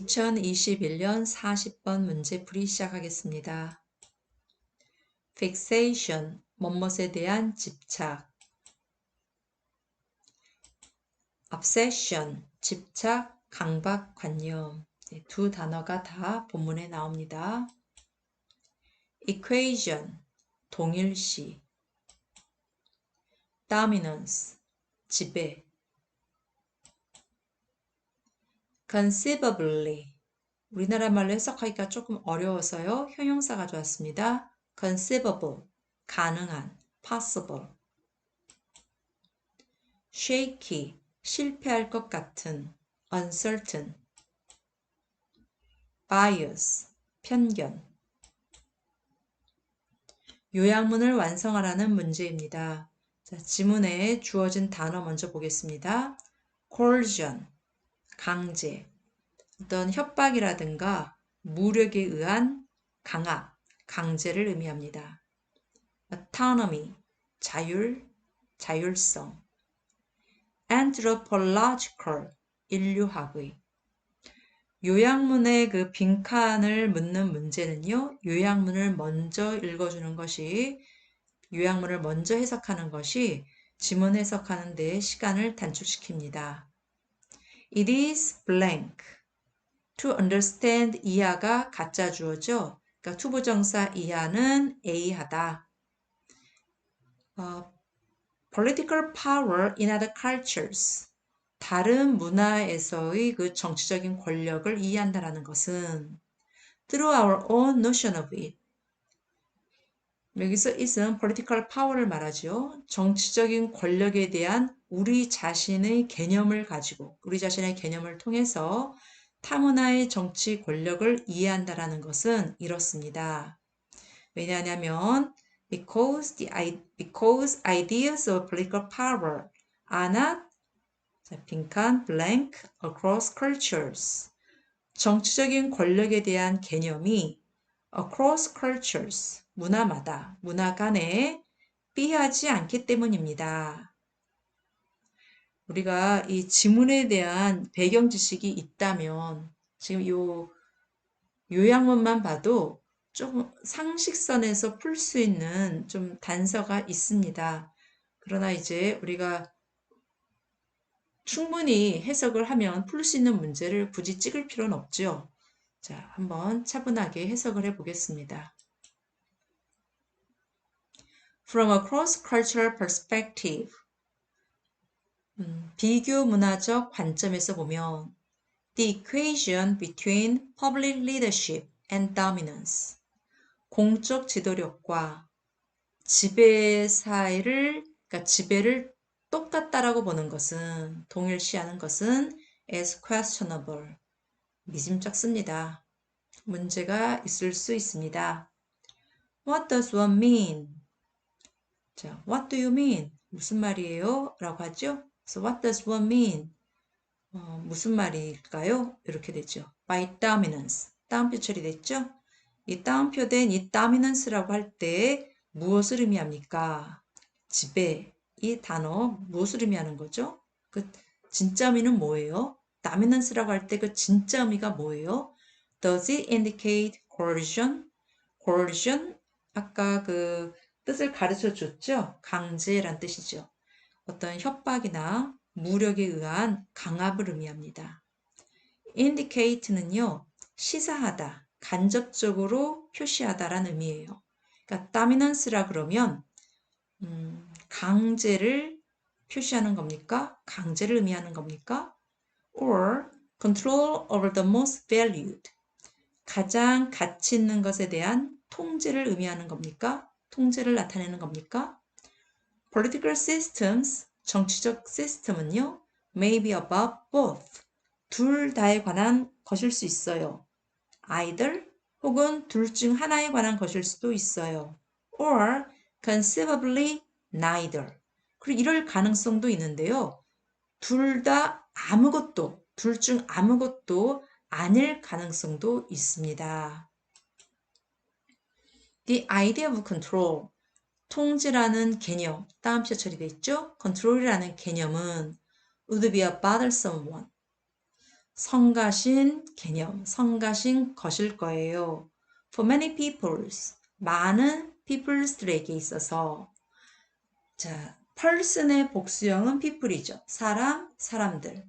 2021년 40번 문제풀이 시작하겠습니다. fixation, 뭐뭇에 대한 집착. obsession, 집착, 강박, 관념. 두 단어가 다 본문에 나옵니다. equation, 동일시. dominance, 지배. conceivably, 우리나라 말로 해석하기가 조금 어려워서요. 형용사 가져왔습니다. conceivable, 가능한, possible. shaky, 실패할 것 같은, uncertain. bias, 편견. 요약문을 완성하라는 문제입니다. 자, 지문에 주어진 단어 먼저 보겠습니다. coercion, 강제. 어떤 협박이라든가 무력에 의한 강압, 강제를 의미합니다. autonomy, 자율, 자율성. anthropological, 인류학의. 요약문의 그 빈칸을 묻는 문제는요, 요약문을 먼저 읽어주는 것이, 요약문을 먼저 해석하는 것이 지문 해석하는 데 시간을 단축시킵니다. It is blank. To understand 이하가 가짜 주어죠. 그러니까 투부정사 이하는 A하다. Political power in other cultures. 다른 문화에서의 그 정치적인 권력을 이해한다라는 것은 through our own notion of it. 여기서 it은 political power를 말하죠. 정치적인 권력에 대한 우리 자신의 개념을 가지고 우리 자신의 개념을 통해서 타문화의 정치 권력을 이해한다라는 것은 이렇습니다. 왜냐하면 because ideas of political power are not 빈칸 blank across cultures. 정치적인 권력에 대한 개념이 across cultures, 문화마다, 문화 간에 삐하지 않기 때문입니다. 우리가 이 지문에 대한 배경 지식이 있다면 지금 요 요약문만 봐도 조금 상식선에서 풀 수 있는 좀 단서가 있습니다. 그러나 이제 우리가 충분히 해석을 하면 풀 수 있는 문제를 굳이 찍을 필요는 없죠. 자, 한번 차분하게 해석을 해보겠습니다. From a cross-cultural perspective, 비교 문화적 관점에서 보면 the equation between public leadership and dominance, 공적 지도력과 지배 사이를, 그러니까 지배를 똑같다라고 보는 것은, 동일시하는 것은 as questionable, 미심쩍습니다. 문제가 있을 수 있습니다. What does one mean? 자, what do you mean? 무슨 말이에요? 라고 하죠. So what does one mean? 무슨 말일까요? 이렇게 되죠. By dominance. 따옴표 처리됐죠? 이 따옴표된 이 dominance라고 할 때 무엇을 의미합니까? 지배. 이 단어 무엇을 의미하는 거죠? 그 진짜 의미는 뭐예요? dominance라고 할 때 그 진짜 의미가 뭐예요? Does it indicate coercion? coercion? 아까 그 뜻을 가르쳐 줬죠? 강제란 뜻이죠. 어떤 협박이나 무력에 의한 강압을 의미합니다. indicate는요, 시사하다, 간접적으로 표시하다라는 의미예요. 그러니까 dominance라 그러면 강제를 표시하는 겁니까? 강제를 의미하는 겁니까? or control over the most valued, 가장 가치 있는 것에 대한 통제를 의미하는 겁니까? 통제를 나타내는 겁니까? Political systems, 정치적 시스템은요, may be about both, 둘 다에 관한 것일 수 있어요. either, 혹은 둘 중 하나에 관한 것일 수도 있어요. or conceivably neither. 그리고 이럴 가능성도 있는데요. 둘 다 아무것도, 둘 중 아무것도 아닐 가능성도 있습니다. The idea of control, 통제라는 개념, 따옴표 처리되어 있죠? control이라는 개념은 would be a bothersome one, 성가신 개념, 성가신 것일 거예요. For many peoples, 많은 peoples들에게 있어서 자, person의 복수형은 people이죠. 사람, 사람들.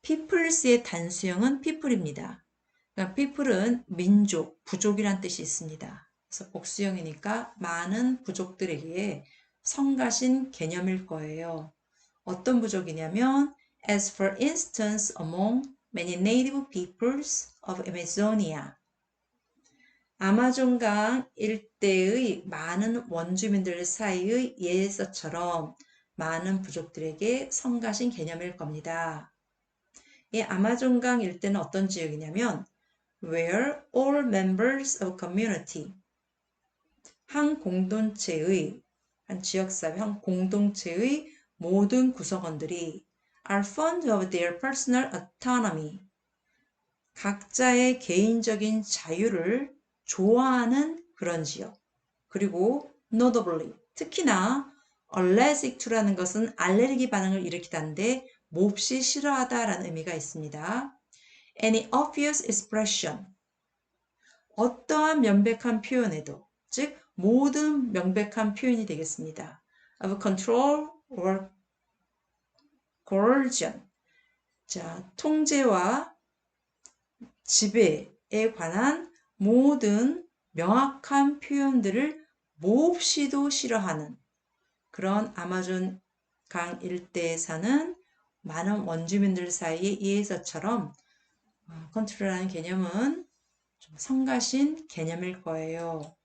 peoples의 단수형은 people입니다. 그러니까 people은 민족, 부족이란 뜻이 있습니다. 그래서 복수형이니까 많은 부족들에게 성가신 개념일 거예요. 어떤 부족이냐면 as for instance among many native peoples of Amazonia. 아마존강 일대의 많은 원주민들 사이의 예에서처럼 많은 부족들에게 성가신 개념일 겁니다. 이 아마존강 일대는 어떤 지역이냐면 where all members of community 한 공동체의 한 지역사회 한 공동체의 모든 구성원들이 are fond of their personal autonomy 각자의 개인적인 자유를 좋아하는 그런 지역. 그리고 notably 특히나 allergic to라는 것은 알레르기 반응을 일으키다는데 몹시 싫어하다라는 의미가 있습니다. Any obvious expression 어떠한 명백한 표현에도 즉 모든 명백한 표현이 되겠습니다. of control or coercion 자 통제와 지배에 관한 모든 명확한 표현들을 몹시도 싫어하는 그런 아마존 강 일대에 사는 많은 원주민들 사이의 이에서처럼 컨트롤하는 개념은 좀 성가신 개념일 거예요.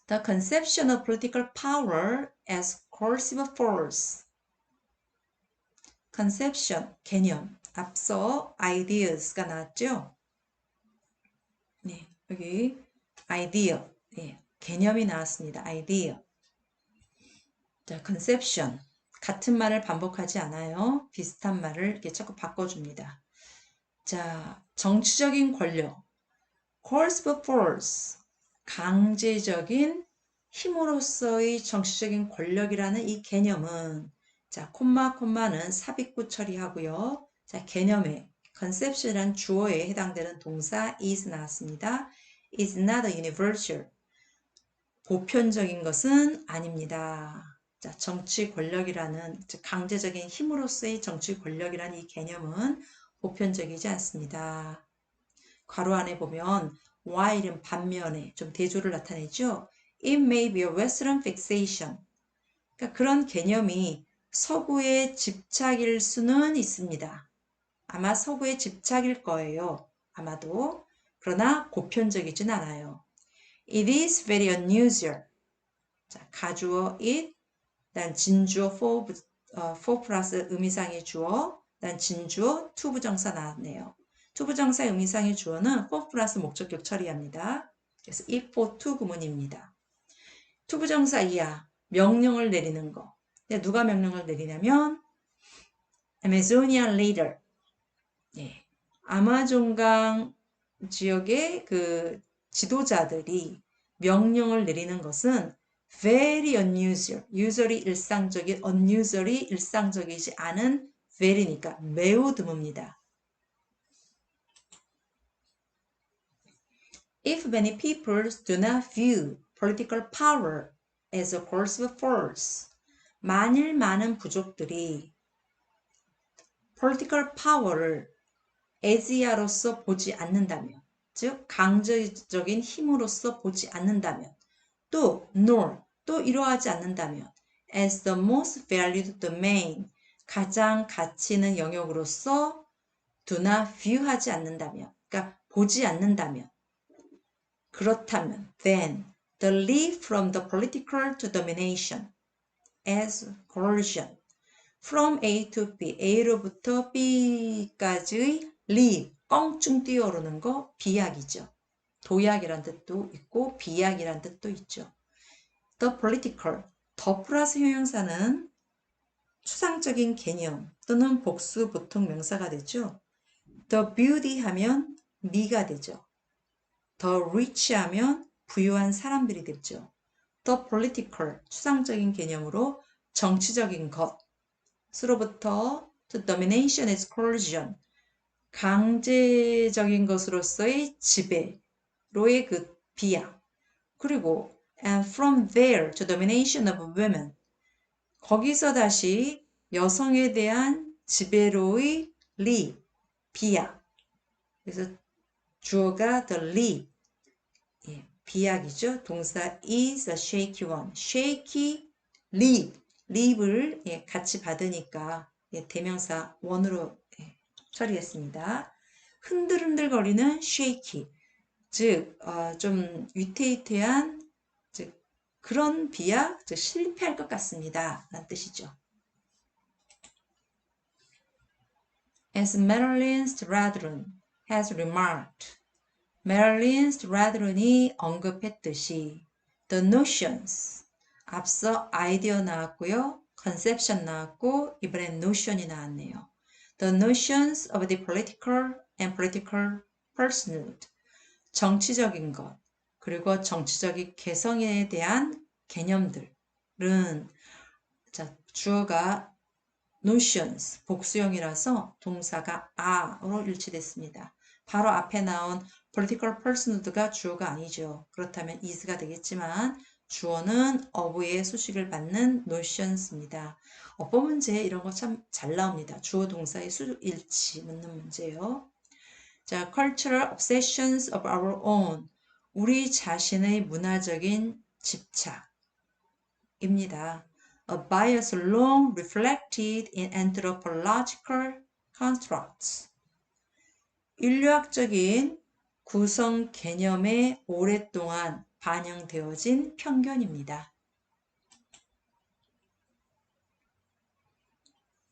The conception of political power as coercive force. conception, 개념. 앞서 ideas가 나왔죠? 네, 여기 idea, 네, 개념이 나왔습니다. idea. 자, conception. 같은 말을 반복하지 않아요. 비슷한 말을 이렇게 자꾸 바꿔줍니다. 자, 정치적인 권력. coercive force. 강제적인 힘으로서의 정치적인 권력이라는 이 개념은 자, 콤마는 삽입구 처리하고요. 자, 개념에 conception이란 주어에 해당되는 동사 is 나왔습니다. is not a universal. 보편적인 것은 아닙니다. 자, 정치 권력이라는 즉 강제적인 힘으로서의 정치 권력이라는 이 개념은 보편적이지 않습니다. 괄호 안에 보면 while은 반면에 좀 대조를 나타내죠. It may be a Western fixation. 그러니까 그런 개념이 서구의 집착일 수는 있습니다. 아마 서구의 집착일 거예요. 아마도. 그러나 보편적이진 않아요. It is very unusual. 자, 가주어 it, 난 진주어 for 플러스 의미상의 주어, 난 진주어 to 부정사 나왔네요. to 부정사의 의미상의 주어는 for 플러스 목적격 처리합니다. 그래서 if for to 구문입니다. to 부정사 이하, 명령을 내리는 거. 누가 명령을 내리냐면 Amazonian leader. 예, 아마존강 지역의 그 지도자들이 명령을 내리는 것은 very unusual, usually 일상적인, unusually 일상적이지 않은 very니까 매우 드뭅니다. If many people do not view political power as a coercive force, 만일 많은 부족들이 political power를 에지아로서 보지 않는다면, 즉 강제적인 힘으로서 보지 않는다면, 또 nor, 또 이러하지 않는다면 as the most valued domain, 가장 가치 있는 영역으로서 do not view하지 않는다면, 그러니까 보지 않는다면, 그렇다면 then the leap from the political to domination as coercion from A to B, A로부터 B까지의 leap, 껑충 뛰어오르는 거 비약이죠. 도약이란 뜻도 있고 비약이란 뜻도 있죠. The political, 더 플러스 형용사는 추상적인 개념 또는 복수 보통 명사가 되죠. The beauty 하면 미가 되죠. The rich 하면 부유한 사람들이 되죠. The political, 추상적인 개념으로 정치적인 것으로부터 to domination as coercion, 강제적인 것으로서의 지배로의 그 비약. 그리고 and from there to domination of women. 거기서 다시 여성에 대한 지배로의 비약. 그래서 주어가 the lead. 예, 비약이죠. 동사 is a shaky one. shaky leave을 예, 같이 받으니까 예, 대명사 원으로 예, 처리했습니다. 흔들흔들거리는 shaky. 즉, 좀 위태위태한 즉 그런 비약, 즉 실패할 것 같습니다. 라는 뜻이죠. As Marilyn Stradlin has remarked, 메릴린 스트라드론이 언급했듯이 the notions, 앞서 아이디어 나왔고요. conception 나왔고 이번엔 notion이 나왔네요. The notions of the political and political personhood, 정치적인 것, 그리고 정치적인 개성에 대한 개념들은 자, 주어가 notions, 복수형이라서 동사가 are로 일치됐습니다. 바로 앞에 나온 political personhood가 주어가 아니죠. 그렇다면 is가 되겠지만 주어는 of의 수식을 받는 notions입니다. 어법 문제 이런 거 참 잘 나옵니다. 주어 동사의 수일치 묻는 문제요. 자, cultural obsessions of our own, 우리 자신의 문화적인 집착입니다. A bias long reflected in anthropological constructs. 인류학적인 구성 개념에 오랫동안 반영되어진 편견입니다.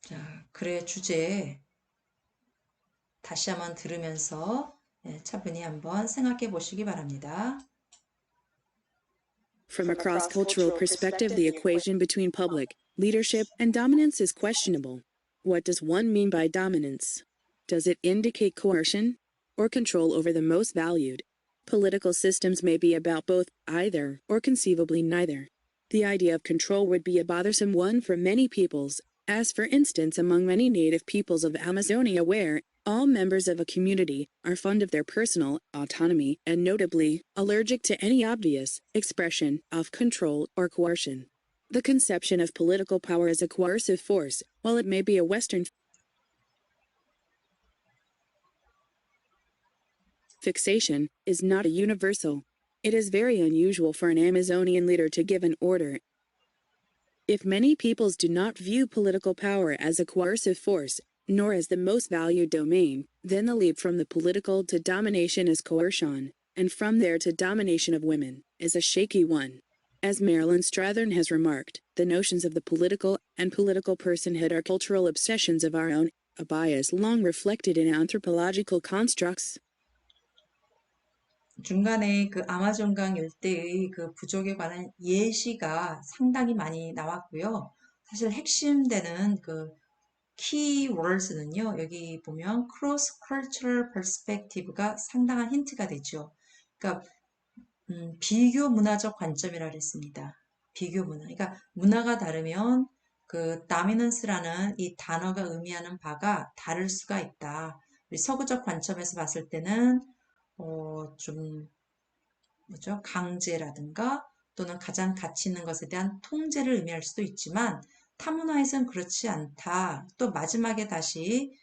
자, 글의 주제 다시 한번 들으면서 차분히 한번 생각해 보시기 바랍니다. From a cross-cultural perspective, the equation between public, leadership, and dominance is questionable. What does one mean by dominance? Does it indicate coercion or control over the most valued? Political systems may be about both, either, or conceivably neither. The idea of control would be a bothersome one for many peoples, as for instance among many native peoples of Amazonia where all members of a community are fond of their personal autonomy and notably allergic to any obvious expression of control or coercion. The conception of political power as a coercive force, while it may be a Western fixation, is not a universal. It is very unusual for an Amazonian leader to give an order. If many peoples do not view political power as a coercive force, nor as the most valued domain, then the leap from the political to domination is coercion, and from there to domination of women is a shaky one. As Marilyn Strathern has remarked, the notions of the political and political personhood are cultural obsessions of our own, a bias long reflected in anthropological constructs. 중간에 그 아마존강 일대의 그 부족에 관한 예시가 상당히 많이 나왔고요. 사실 핵심되는 그 키워드는요. 여기 보면 cross cultural perspective가 상당한 힌트가 되죠. 그러니까 비교 문화적 관점이라 그랬습니다. 비교 문화. 그러니까 문화가 다르면 그 dominance라는 이 단어가 의미하는 바가 다를 수가 있다. 우리 서구적 관점에서 봤을 때는 좀 뭐죠? 강제라든가 또는 가장 가치 있는 것에 대한 통제를 의미할 수도 있지만 타문화에서는 그렇지 않다. 또 마지막에 다시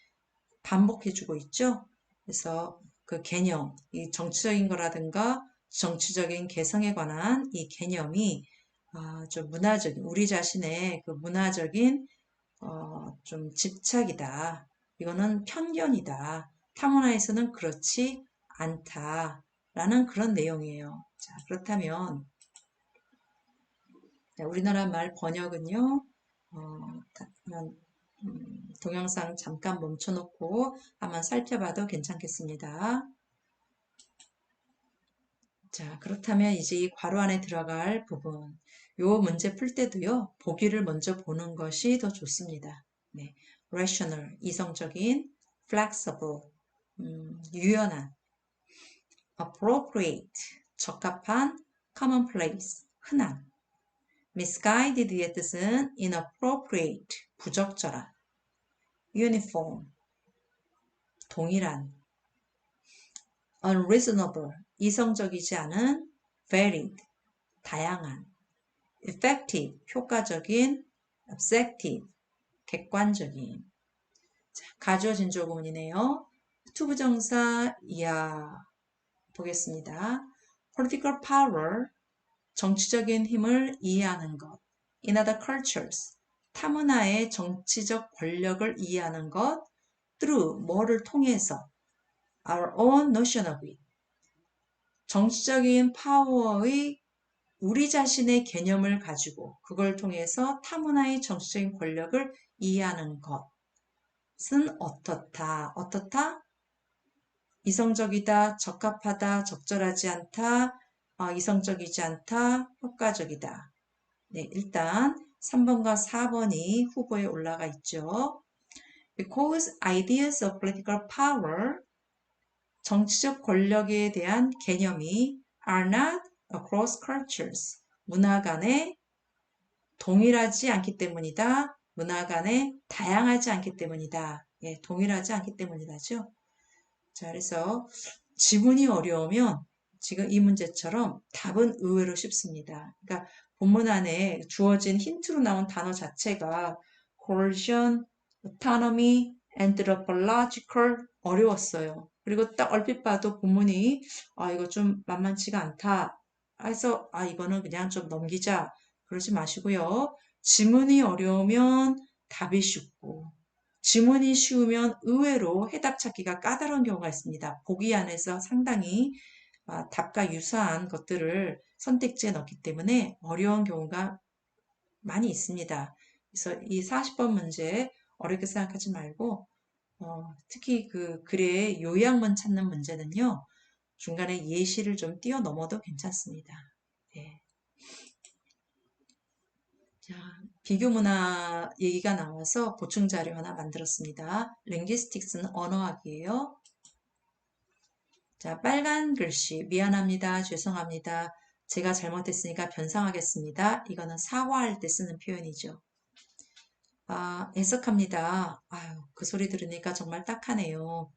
반복해주고 있죠. 그래서 그 개념, 이 정치적인 거라든가 정치적인 개성에 관한 이 개념이 좀 문화적인 우리 자신의 그 문화적인 좀 집착이다. 이거는 편견이다. 타문화에서는 그렇지 않다라는 그런 내용이에요. 자, 그렇다면 우리나라 말 번역은요. 동영상 잠깐 멈춰놓고 한번 살펴봐도 괜찮겠습니다. 자, 그렇다면 이제 이 괄호 안에 들어갈 부분, 요 문제 풀 때도요, 보기를 먼저 보는 것이 더 좋습니다. 네, rational, 이성적인, flexible, 유연한, appropriate, 적합한, commonplace, 흔한, misguided의 뜻은 inappropriate, 부적절한, uniform, 동일한. unreasonable, 이성적이지 않은. varied, 다양한. effective, 효과적인. objective, 객관적인. 자, 가주어진 조구문이네요. 투부정사 이하 보겠습니다. political power, 정치적인 힘을 이해하는 것. in other cultures, 타문화의 정치적 권력을 이해하는 것. through, 뭐를 통해서. our own notion of it, 정치적인 파워의 우리 자신의 개념을 가지고 그걸 통해서 타문화의 정치적인 권력을 이해하는 것은 어떻다. 어떻다? 이성적이다, 적합하다, 적절하지 않다, 이성적이지 않다, 효과적이다. 네, 일단 3번과 4번이 후보에 올라가 있죠. Because ideas of political power, 정치적 권력에 대한 개념이 are not across cultures, 문화 간에 동일하지 않기 때문이다. 문화 간에 다양하지 않기 때문이다. 예, 동일하지 않기 때문이다죠. 자, 그래서 지문이 어려우면 지금 이 문제처럼 답은 의외로 쉽습니다. 그러니까 본문 안에 주어진 힌트로 나온 단어 자체가 coercion, autonomy, anthropological 어려웠어요. 그리고 딱 얼핏 봐도 본문이 이거 좀 만만치가 않다 해서 이거는 그냥 좀 넘기자 그러지 마시고요. 지문이 어려우면 답이 쉽고 지문이 쉬우면 의외로 해답 찾기가 까다로운 경우가 있습니다. 보기 안에서 상당히 답과 유사한 것들을 선택지에 넣기 때문에 어려운 경우가 많이 있습니다. 그래서 이 40번 문제 어렵게 생각하지 말고 특히 그 글의 요약문 찾는 문제는요. 중간에 예시를 좀 뛰어넘어도 괜찮습니다. 네. 자, 비교문화 얘기가 나와서 보충 자료 하나 만들었습니다. linguistics는 언어학이에요. 자, 빨간 글씨 미안합니다. 죄송합니다. 제가 잘못했으니까 변상하겠습니다. 이거는 사과할 때 쓰는 표현이죠. 애석합니다. 그 소리 들으니까 정말 딱하네요.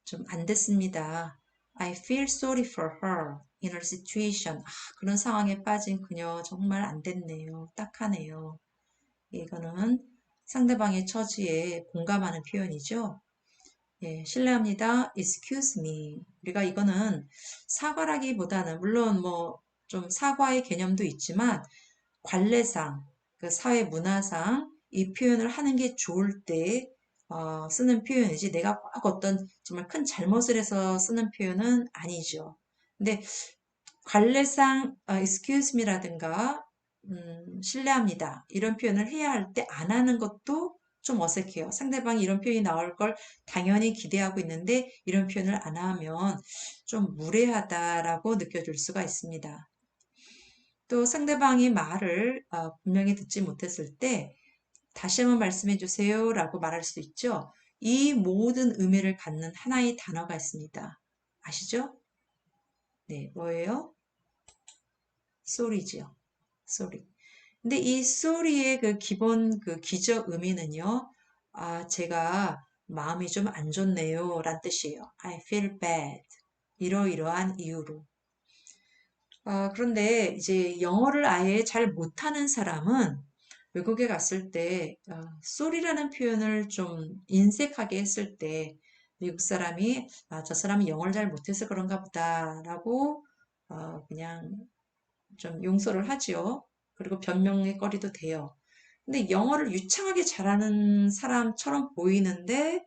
좀 안 됐습니다. I feel sorry for her in her situation. 그런 상황에 빠진 그녀 정말 안 됐네요. 딱하네요. 이거는 상대방의 처지에 공감하는 표현이죠. 예, 실례합니다. Excuse me. 우리가 이거는 사과라기보다는 물론 뭐 좀 사과의 개념도 있지만 관례상, 그 사회 문화상 이 표현을 하는 게 좋을 때 쓰는 표현이지 내가 꼭 어떤 정말 큰 잘못을 해서 쓰는 표현은 아니죠. 근데 관례상 excuse me라든가 실례합니다. 이런 표현을 해야 할 때 안 하는 것도 좀 어색해요. 상대방이 이런 표현이 나올 걸 당연히 기대하고 있는데 이런 표현을 안 하면 좀 무례하다라고 느껴질 수가 있습니다. 또 상대방이 말을 분명히 듣지 못했을 때 다시 한번 말씀해 주세요 라고 말할 수 있죠. 이 모든 의미를 갖는 하나의 단어가 있습니다. 아시죠? 네, 뭐예요? 소리지요. 소리. 근데 이 소리의 그 기본 그 기저 의미는요. 제가 마음이 좀 안 좋네요 란 뜻이에요. I feel bad. 이러이러한 이유로. 그런데 이제 영어를 아예 잘 못하는 사람은 외국에 갔을 때 소리라는 표현을 좀 인색하게 했을 때 미국 사람이 저 사람이 영어를 잘 못해서 그런가 보다라고 그냥 좀 용서를 하지요. 그리고 변명의 거리도 돼요. 근데 영어를 유창하게 잘하는 사람처럼 보이는데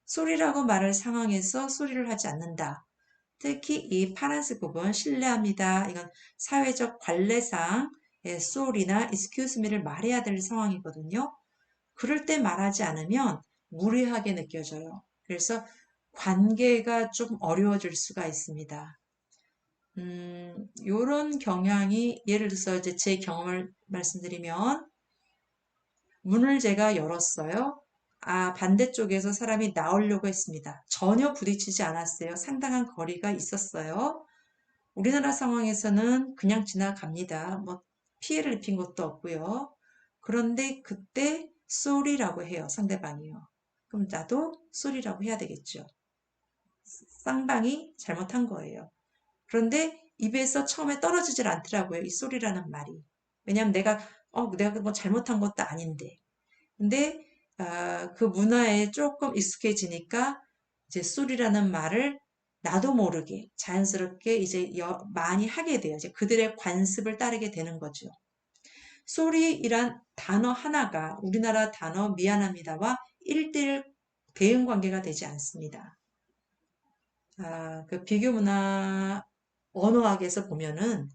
소리라고 말할 상황에서 소리를 하지 않는다. 특히 이 파란색 부분 실례합니다. 이건 사회적 관례상 sorry나 excuse me를 말해야 될 상황이거든요. 그럴 때 말하지 않으면 무례하게 느껴져요. 그래서 관계가 좀 어려워질 수가 있습니다. 요런 경향이 예를 들어서 이제 제 경험을 말씀드리면 문을 제가 열었어요. 반대쪽에서 사람이 나오려고 했습니다. 전혀 부딪히지 않았어요. 상당한 거리가 있었어요. 우리나라 상황에서는 그냥 지나갑니다. 뭐 피해를 입힌 것도 없고요. 그런데 그때 sorry라고 해요. 상대방이요. 그럼 나도 sorry라고 해야 되겠죠. 상당히 잘못한 거예요. 그런데 입에서 처음에 떨어지질 않더라고요. 이 소리라는 말이. 왜냐하면 내가 뭐 잘못한 것도 아닌데. 근데 그 문화에 조금 익숙해지니까 이제 소리라는 말을 나도 모르게 자연스럽게 이제 많이 하게 돼요. 이제 그들의 관습을 따르게 되는 거죠. 소리이란 단어 하나가 우리나라 단어 미안합니다와 1대1 대응 관계가 되지 않습니다. 그 비교 문화 언어학에서 보면은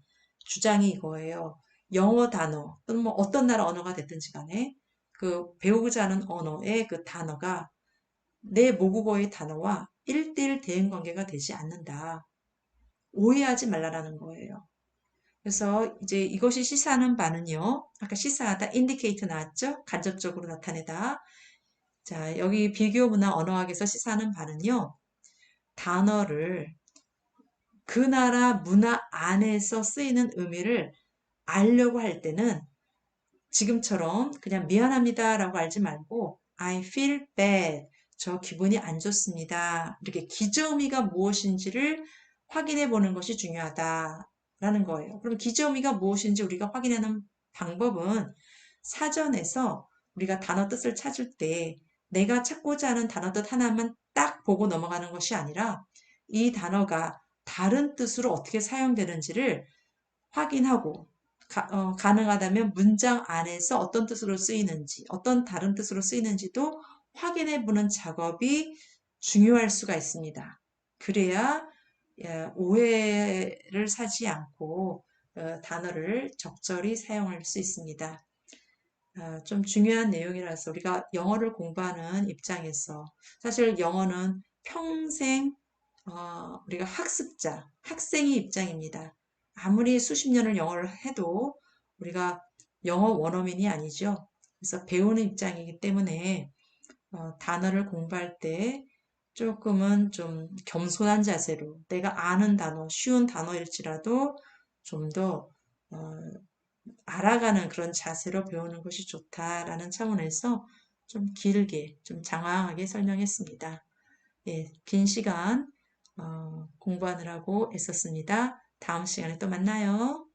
주장이 이거예요. 영어 단어 또는 뭐 어떤 나라 언어가 됐든지 간에 그 배우고자 하는 언어의 그 단어가 내 모국어의 단어와 1대1 대응 관계가 되지 않는다. 오해하지 말라라는 거예요. 그래서 이제 이것이 시사하는 바는요. 아까 시사하다 indicate 나왔죠? 간접적으로 나타내다. 자, 여기 비교 문화 언어학에서 시사하는 바는요. 단어를 그 나라 문화 안에서 쓰이는 의미를 알려고 할 때는 지금처럼 그냥 미안합니다라고 알지 말고 I feel bad. 저 기분이 안 좋습니다. 이렇게 기저의미가 무엇인지를 확인해 보는 것이 중요하다라는 거예요. 그럼 기저의미가 무엇인지 우리가 확인하는 방법은 사전에서 우리가 단어 뜻을 찾을 때 내가 찾고자 하는 단어 뜻 하나만 딱 보고 넘어가는 것이 아니라 이 단어가 다른 뜻으로 어떻게 사용되는지를 확인하고 가능하다면 문장 안에서 어떤 뜻으로 쓰이는지, 어떤 다른 뜻으로 쓰이는지도 확인해 보는 작업이 중요할 수가 있습니다. 그래야 오해를 사지 않고 단어를 적절히 사용할 수 있습니다. 좀 중요한 내용이라서 우리가 영어를 공부하는 입장에서 사실 영어는 평생 우리가 학습자, 학생의 입장입니다. 아무리 수십 년을 영어를 해도 우리가 영어 원어민이 아니죠. 그래서 배우는 입장이기 때문에 단어를 공부할 때 조금은 좀 겸손한 자세로 내가 아는 단어, 쉬운 단어일지라도 좀더 알아가는 그런 자세로 배우는 것이 좋다라는 차원에서 좀 길게, 좀 장황하게 설명했습니다. 예, 긴 시간 공부하느라고 애썼습니다. 다음 시간에 또 만나요.